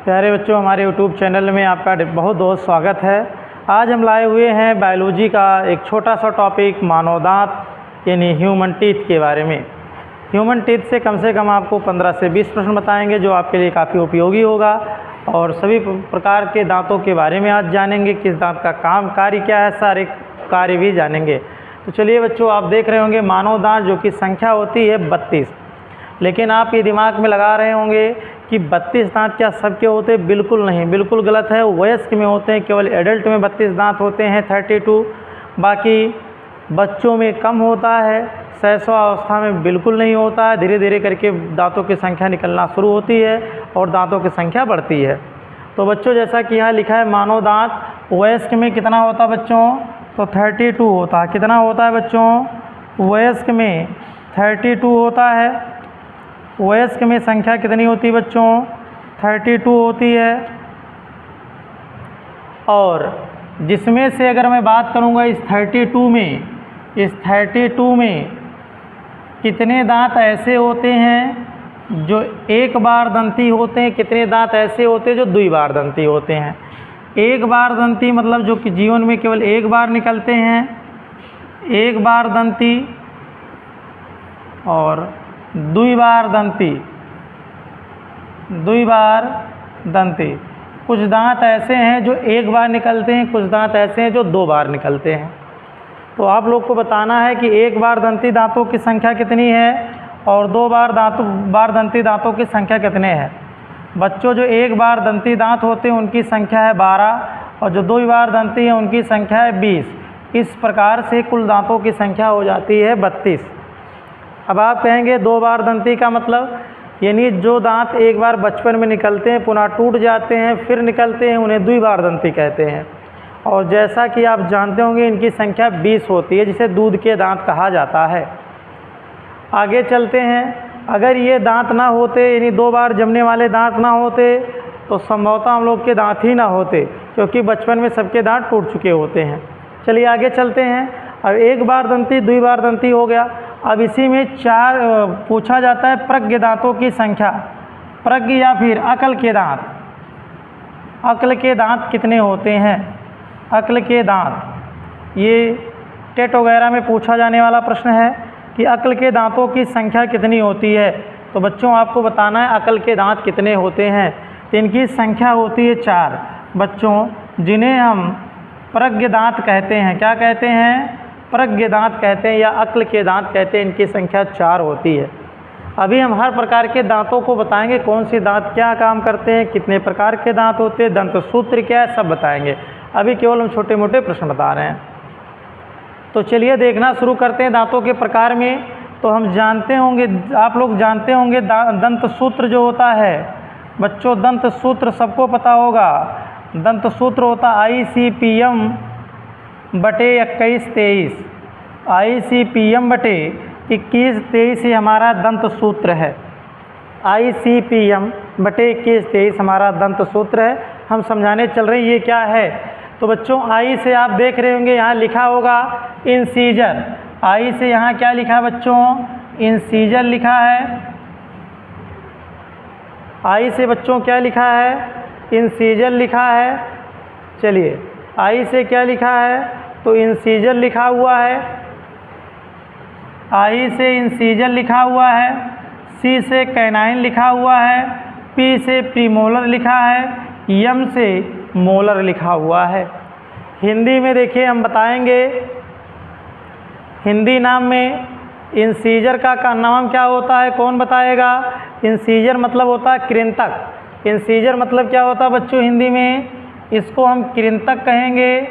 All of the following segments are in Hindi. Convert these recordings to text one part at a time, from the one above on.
प्यारे बच्चों, हमारे YouTube चैनल में आपका बहुत बहुत स्वागत है। आज हम लाए हुए हैं बायोलॉजी का एक छोटा सा टॉपिक मानव दांत यानी ह्यूमन टीथ के बारे में। ह्यूमन टीथ से कम आपको 15 से 20 प्रश्न बताएंगे जो आपके लिए काफ़ी उपयोगी होगा। और सभी प्रकार के दांतों के बारे में आज जानेंगे, किस दांत का कार्य क्या है, सारे कार्य भी जानेंगे। तो चलिए बच्चों, आप देख रहे होंगे मानव दांत जो कि संख्या होती है 32। लेकिन आप ये दिमाग में लगा रहे होंगे कि 32 दांत क्या सबके होते हैं? बिल्कुल नहीं, बिल्कुल गलत है। वयस्क में होते हैं, केवल एडल्ट में 32 दांत होते हैं, 32। बाकी बच्चों में कम होता है, शैशवावस्था में बिल्कुल नहीं होता है। धीरे धीरे करके दांतों की संख्या निकलना शुरू होती है और दांतों की संख्या बढ़ती है। तो बच्चों, जैसा कि यहाँ लिखा है मानव दांत वयस्क में कितना होता है बच्चों? तो 32 होता है। कितना होता है बच्चों? वयस्क में 32 होता है। वयस्क में संख्या कितनी होती है बच्चों? 32 होती है। और जिसमें से अगर मैं बात करूंगा इस 32 में कितने दांत ऐसे होते हैं जो एक बार दंती होते हैं, कितने दांत ऐसे होते हैं जो द्विबार दंती होते हैं। एक बार दंती मतलब जो कि जीवन में केवल एक बार निकलते हैं, एक बार दंती, और द्विबार दंती। कुछ दांत ऐसे हैं जो एक बार निकलते हैं, कुछ दांत ऐसे हैं जो 2 बार निकलते हैं। तो आप लोग को बताना है कि एक बार दंती दांतों की संख्या कितनी है और 2 बार दंती दांतों की संख्या कितने हैं। बच्चों, जो एक बार दंती दांत होते हैं उनकी संख्या है 12 और जो 2 बार दंती है उनकी संख्या है 20। इस प्रकार से कुल दांतों की संख्या हो जाती है 32। अब आप कहेंगे 2 बार दंती का मतलब, यानी जो दांत एक बार बचपन में निकलते हैं, पुनः टूट जाते हैं, फिर निकलते हैं, उन्हें द्विबार दंती कहते हैं। और जैसा कि आप जानते होंगे इनकी संख्या 20 होती है, जिसे दूध के दांत कहा जाता है। आगे चलते हैं। अगर ये दांत ना होते, यानी 2 बार जमने वाले दांत ना होते, तो संभवतः हम लोग के दांत ही ना होते, क्योंकि बचपन में सबके दांत टूट चुके होते हैं। चलिए आगे चलते हैं। अब एक बार दंती, द्विबार दंती हो गया। अब इसी में 4 पूछा जाता है प्रज्ञ दांतों की संख्या। प्रज्ञ या फिर अकल के दांत। अकल के दांत कितने होते हैं? अकल के दांत, ये टेट वगैरह में पूछा जाने वाला प्रश्न है कि अकल के दांतों की संख्या कितनी होती है। तो बच्चों, आपको बताना है अकल के दांत कितने होते हैं। तो इनकी संख्या होती है 4 बच्चों, जिन्हें हम प्रज्ञ दांत कहते हैं। क्या कहते हैं? प्रज्ञ दांत कहते हैं या अक्ल के दांत कहते हैं। इनकी संख्या 4 होती है। अभी हम हर प्रकार के दांतों को बताएंगे, कौन से दांत क्या काम करते हैं, कितने प्रकार के दांत होते हैं, दंत सूत्र क्या है, सब बताएंगे। अभी केवल हम छोटे मोटे प्रश्न बता रहे हैं। तो चलिए देखना शुरू करते हैं दांतों के प्रकार में। तो हम जानते होंगे, आप लोग जानते होंगे दंत सूत्र जो होता है बच्चों, दंत सूत्र सबको पता होगा। दंत सूत्र होता ICPM बटे 21-23। ICPM बटे 21-23 ही हमारा दंत सूत्र है। ICPM बटे 21-23 हमारा दंत सूत्र है। हम समझाने चल रहे हैं ये क्या है। तो बच्चों, आई से आप देख रहे होंगे यहाँ लिखा होगा इंसीजर। आई से यहाँ क्या लिखा है बच्चों? इंसीजर लिखा है। आई से बच्चों क्या लिखा है? इंसीजर लिखा है। चलिए, आई से क्या लिखा है? तो इंसीजर लिखा हुआ है। आई से इंसीजर लिखा हुआ है। सी से कैनाइन लिखा हुआ है। पी से प्रीमोलर लिखा है। यम से मोलर लिखा हुआ है। हिंदी में देखिए हम बताएंगे, हिंदी नाम में इंसीजर का नाम क्या होता है? कौन बताएगा? इंसीजर मतलब होता है कृंतक। इंसीजर मतलब क्या होता है बच्चों हिंदी में? इसको हम कृंतक कहेंगे।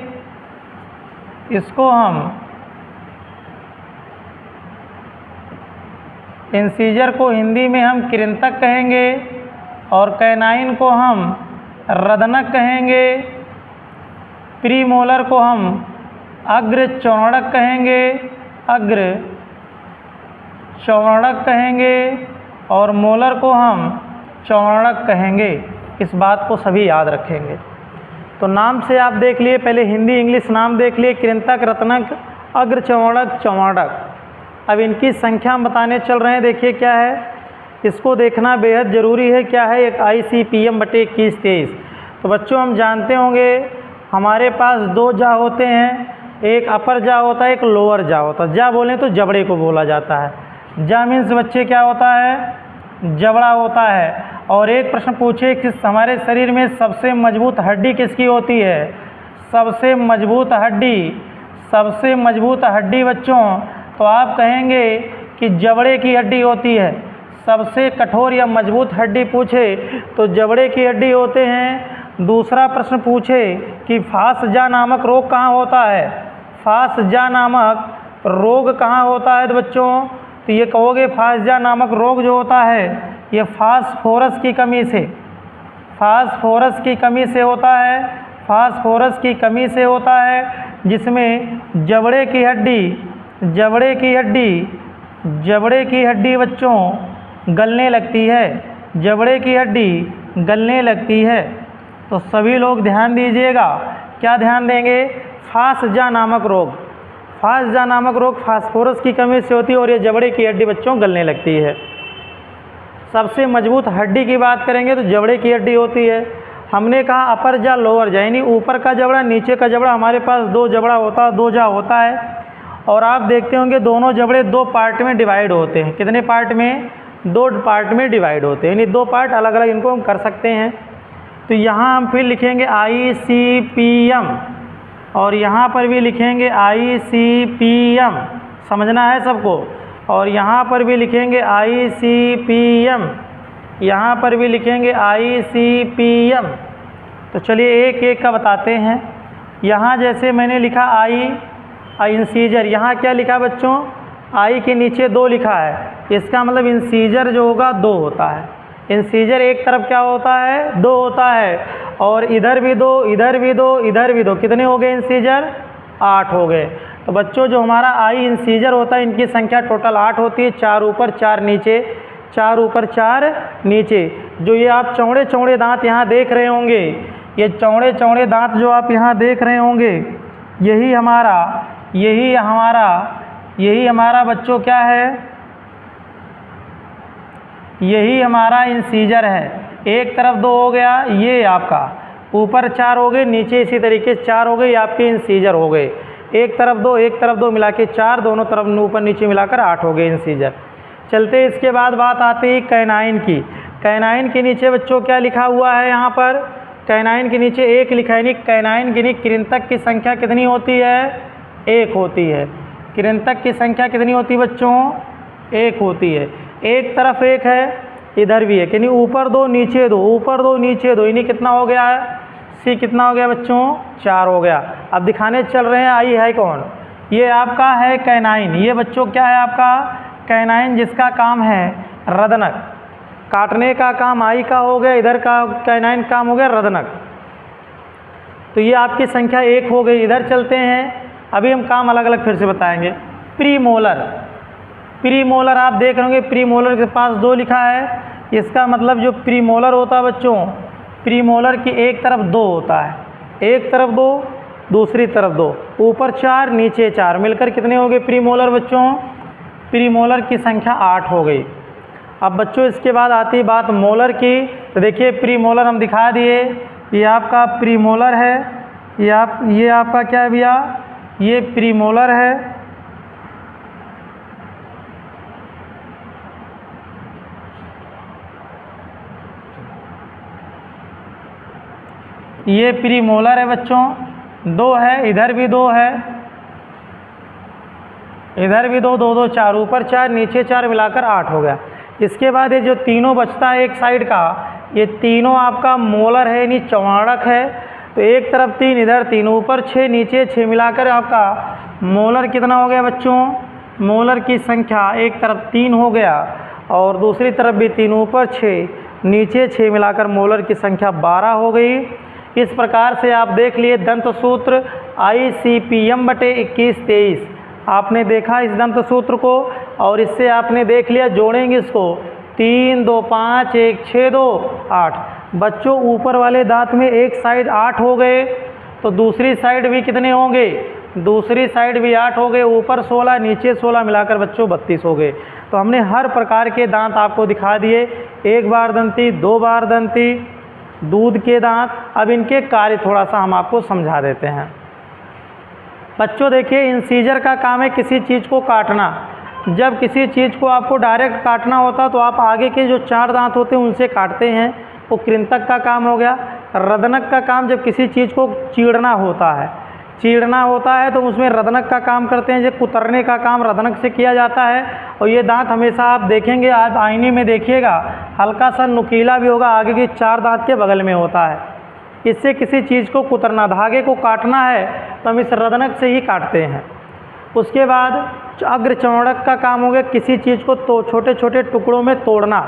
इसको हम इंसीजर को हिंदी में हम कृंतक कहेंगे और कैनाइन को हम रदनक कहेंगे। प्रीमोलर को हम अग्र चौड़क कहेंगे, अग्र चौड़क कहेंगे, और मोलर को हम चौड़क कहेंगे। इस बात को सभी याद रखेंगे। तो नाम से आप देख लिए, पहले हिंदी इंग्लिश नाम देख लिए, कृंतक, रत्नक, अग्र चौड़क, चौड़क। अब इनकी संख्या हम बताने चल रहे हैं। देखिए क्या है, इसको देखना बेहद ज़रूरी है। क्या है? एक ICPM/21-23। तो बच्चों हम जानते होंगे हमारे पास दो जा होते हैं, एक अपर जा होता है, एक लोअर जा होता है। जा बोलें तो जबड़े को बोला जाता है। जा मीन्स बच्चे क्या होता है? जबड़ा होता है। और एक प्रश्न पूछे कि हमारे शरीर में सबसे मजबूत हड्डी किसकी होती है? सबसे मजबूत हड्डी बच्चों, तो आप कहेंगे कि जबड़े की हड्डी होती है। सबसे कठोर या मजबूत हड्डी पूछे तो जबड़े की हड्डी होते हैं। दूसरा प्रश्न पूछे कि फासजा नामक रोग कहाँ होता है? फासजा नामक रोग कहाँ होता है? तो बच्चों तो ये कहोगे फासजा नामक रोग जो होता है ये फास्फोरस की कमी से होता है, जिसमें जबड़े की हड्डी बच्चों गलने लगती है। तो सभी लोग ध्यान दीजिएगा। क्या ध्यान देंगे? फासजा नामक रोग फास्फोरस की कमी से होती है और ये जबड़े की हड्डी बच्चों गलने लगती है। सबसे मजबूत हड्डी की बात करेंगे तो जबड़े की हड्डी होती है। हमने कहा अपर जा लोअर जा, यानी ऊपर का जबड़ा नीचे का जबड़ा। हमारे पास दो जा होता है। और आप देखते होंगे दोनों जबड़े दो पार्ट में डिवाइड होते हैं। कितने पार्ट में? दो पार्ट में डिवाइड होते हैं, यानी दो पार्ट अलग अलग इनको हम कर सकते हैं। तो यहाँ हम फिर लिखेंगे ICPM और यहाँ पर भी लिखेंगे ICPM, समझना है सबको। और यहाँ पर भी लिखेंगे ICPM, यहाँ पर भी लिखेंगे ICPM। तो चलिए एक एक का बताते हैं। यहाँ जैसे मैंने लिखा आई इंसीजर, यहाँ क्या लिखा बच्चों? आई के नीचे 2 लिखा है। इसका मतलब इंसीजर जो होगा 2 होता है। इंसीजर एक तरफ क्या होता है? 2 होता है। और इधर भी 2, इधर भी 2, इधर भी 2। कितने हो गए इंसीजर? 8 हो गए। तो बच्चों जो हमारा आई इंसीजर होता है इनकी संख्या टोटल 8 होती है। 4 ऊपर 4 नीचे, 4 ऊपर 4 नीचे। जो ये आप चौड़े चौड़े दांत यहाँ देख रहे होंगे, ये चौड़े चौड़े दांत जो आप यहाँ देख रहे होंगे, यही हमारा बच्चों क्या है? यही हमारा इंसीजर है। एक तरफ 2 हो गया, ये आपका ऊपर 4 हो गए, नीचे इसी तरीके से 4 हो गए, ये आपके इंसीजर हो गए। एक तरफ 2 मिला के 4, दोनों तरफ ऊपर नीचे मिलाकर 8 हो गए इंसीजर। चलते इसके बाद बात आती है कैनाइन की। कैनाइन के नीचे बच्चों क्या लिखा हुआ है? यहाँ पर कैनाइन के नीचे 1 लिखा है। कैनाइन गिनी कृंतक की संख्या कितनी होती है? 1 होती है। कृंतक की संख्या कितनी होती है बच्चों? 1 होती है। एक तरफ 1 है, इधर भी है, यानी ऊपर 2 नीचे 2, ऊपर 2 नीचे 2, यानी कितना हो गया है? सी कितना हो गया बच्चों? 4 हो गया। अब दिखाने चल रहे हैं आई है कौन? ये आपका है कैनाइन। ये बच्चों क्या है आपका? कैनाइन, जिसका काम है रदनक, काटने का काम आई का हो गया, इधर का कैनाइन काम हो गया रदनक। तो ये आपकी संख्या 1 हो गई। इधर चलते हैं, अभी हम काम अलग अलग फिर से बताएंगे। प्रीमोलर आप देख रहे होंगे, प्रीमोलर के पास 2 लिखा है। इसका मतलब जो प्रीमोलर होता है बच्चों, प्रीमोलर की एक तरफ 2 होता है, एक तरफ 2, दूसरी तरफ 2, ऊपर 4 नीचे 4, मिलकर कितने हो गए प्रीमोलर बच्चों? प्रीमोलर की संख्या 8 हो गई। अब बच्चों इसके बाद आती है बात मोलर की। तो देखिए प्रीमोलर हम दिखा दिए, ये आपका प्रीमोलर है, ये आपका क्या है भैया? ये प्रीमोलर है। ये प्रीमोलर है बच्चों, 2 है, इधर भी 2 है, इधर भी 2, 2, 2, 4, ऊपर 4 नीचे 4 मिलाकर 8 हो गया। इसके बाद ये जो तीनों बचता है एक साइड का, ये तीनों आपका मोलर है, यानी चौवाड़क है। तो एक तरफ 3, इधर 3, ऊपर 6 नीचे 6 मिलाकर आपका मोलर कितना हो गया बच्चों? मोलर की संख्या एक तरफ 3 हो गया और दूसरी तरफ भी 3, ऊपर 6 नीचे 6 मिलाकर मोलर की संख्या 12 हो गई। इस प्रकार से आप देख लिए दंत सूत्र ICPM/21-23। आपने देखा इस दंत सूत्र को और इससे आपने देख लिया, जोड़ेंगे इसको 3, 2, 5, 1, 6, 2, 8। बच्चों ऊपर वाले दांत में एक साइड 8 हो गए तो दूसरी साइड भी कितने होंगे? दूसरी साइड भी 8 हो गए, ऊपर 16 नीचे 16 मिलाकर बच्चों 32 हो गए। तो हमने हर प्रकार के दांत आपको दिखा दिए, एक बार दंती, दो बार दंती, दूध के दांत। अब इनके कार्य थोड़ा सा हम आपको समझा देते हैं। बच्चों देखिए, इंसीजर का काम है किसी चीज़ को काटना। जब किसी चीज़ को आपको डायरेक्ट काटना होता तो आप आगे के जो 4 दांत होते हैं उनसे काटते हैं, वो कृंतक का काम हो गया। रदनक का काम जब किसी चीज़ को चीरना होता है तो उसमें रदनक का काम करते हैं। जब कुतरने का काम रदनक से किया जाता है। और ये दांत हमेशा आप देखेंगे, आप आईने में देखिएगा, हल्का सा नुकीला भी होगा, आगे के 4 दांत के बगल में होता है। इससे किसी चीज़ को कुतरना, धागे को काटना है तो हम इस रदनक से ही काटते हैं। उसके बाद अग्रचौड़क का काम हो गया किसी चीज़ को तो छोटे छोटे टुकड़ों में तोड़ना।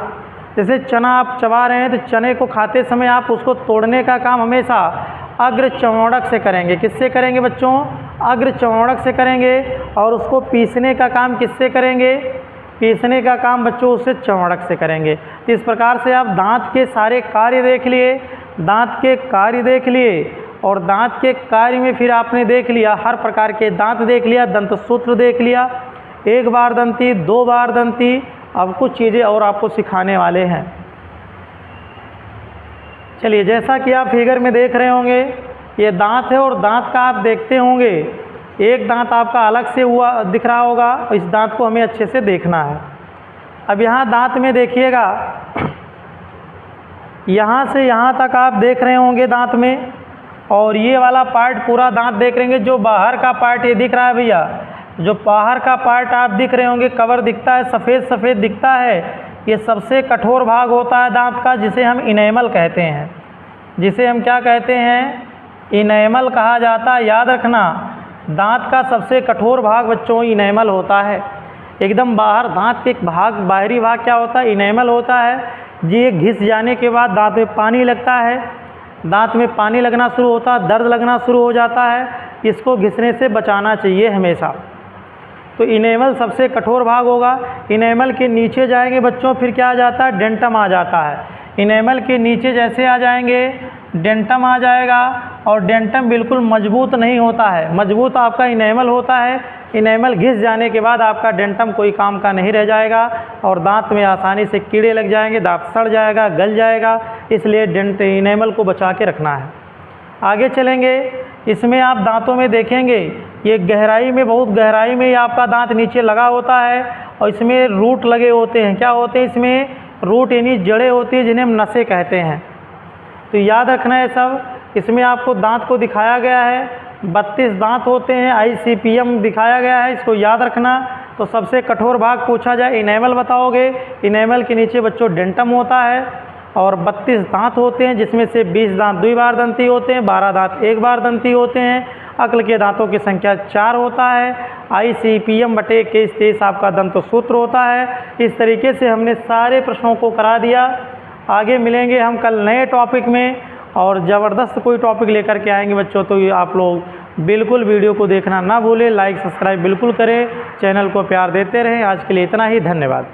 जैसे चना आप चबा रहे हैं तो चने को खाते समय आप उसको तोड़ने का काम हमेशा अग्रचौड़क से करेंगे। किससे करेंगे बच्चों? अग्रचौड़क से करेंगे। और उसको पीसने का काम किससे करेंगे? पीसने का काम बच्चों उससे चौड़क से करेंगे। तो इस प्रकार से आप दांत के सारे कार्य देख लिए, दांत के कार्य देख लिए, और दांत के कार्य में फिर आपने देख लिया हर प्रकार के दांत देख लिया, दंत सूत्र देख लिया, एक बार दंती, दो बार दंती। अब कुछ चीज़ें और आपको सिखाने वाले हैं। चलिए, जैसा कि आप फिगर में देख रहे होंगे, ये दांत है और दांत का आप देखते होंगे एक दांत आपका अलग से हुआ दिख रहा होगा, इस दांत को हमें अच्छे से देखना है। अब यहाँ दांत में देखिएगा, यहाँ से यहाँ तक आप देख रहे होंगे दांत में, और ये वाला पार्ट पूरा दांत देख रहे होंगे। जो बाहर का पार्ट ये दिख रहा है भैया, जो बाहर का पार्ट आप दिख रहे होंगे, कवर दिखता है, सफ़ेद सफ़ेद दिखता है, ये सबसे कठोर भाग होता है दांत का, जिसे हम इनेमल कहते हैं। जिसे हम क्या कहते हैं? इनेमल कहा जाता है। याद रखना, दांत का सबसे कठोर भाग बच्चों इनेमल होता है। एकदम बाहर दांत के एक भाग, बाहरी भाग क्या होता है? इनेमल होता है। ये घिस जाने के बाद दांत में पानी लगता है, दांत में पानी लगना शुरू होता है, दर्द लगना शुरू हो जाता है। इसको घिसने से बचाना चाहिए हमेशा। तो इनेमल सबसे कठोर भाग होगा। इनेमल के नीचे जाएंगे बच्चों, फिर क्या आ जाता है? डेंटम आ जाता है। इनेमल के नीचे जैसे आ जाएंगे, डेंटम आ जाएगा, और डेंटम बिल्कुल मजबूत नहीं होता है, मजबूत आपका इनेमल होता है। इनेमल घिस जाने के बाद आपका डेंटम कोई काम का नहीं रह जाएगा, और दांत में आसानी से कीड़े लग जाएंगे, दांत सड़ जाएगा, गल जाएगा। इसलिए इनेमल को बचा के रखना है। आगे चलेंगे, इसमें आप दांतों में देखेंगे, ये गहराई में, बहुत गहराई में ये आपका दांत नीचे लगा होता है, और इसमें रूट लगे होते हैं। क्या होते हैं इसमें? रूट यानी जड़ें होती हैं, जिन्हें हम नसें कहते हैं। तो याद रखना है सब। इसमें आपको दांत को दिखाया गया है, 32 दांत होते हैं, ICPM दिखाया गया है, इसको याद रखना। तो सबसे कठोर भाग पूछा जाए, इनेमल बताओगे। इनेमल के नीचे बच्चों डेंटम होता है, और 32 दांत होते हैं, जिसमें से 20 दांत द्विबारदंती होते हैं, 12 दांत एक बार दंती होते हैं। अक्ल के दांतों की संख्या 4 होता है। ICPM/23 आपका दंत सूत्र होता है। इस तरीके से हमने सारे प्रश्नों को करा दिया। आगे मिलेंगे हम कल नए टॉपिक में, और ज़बरदस्त कोई टॉपिक लेकर के आएंगे बच्चों। तो आप लोग बिल्कुल वीडियो को देखना ना भूलें, लाइक सब्सक्राइब बिल्कुल करें, चैनल को प्यार देते रहें। आज के लिए इतना ही, धन्यवाद।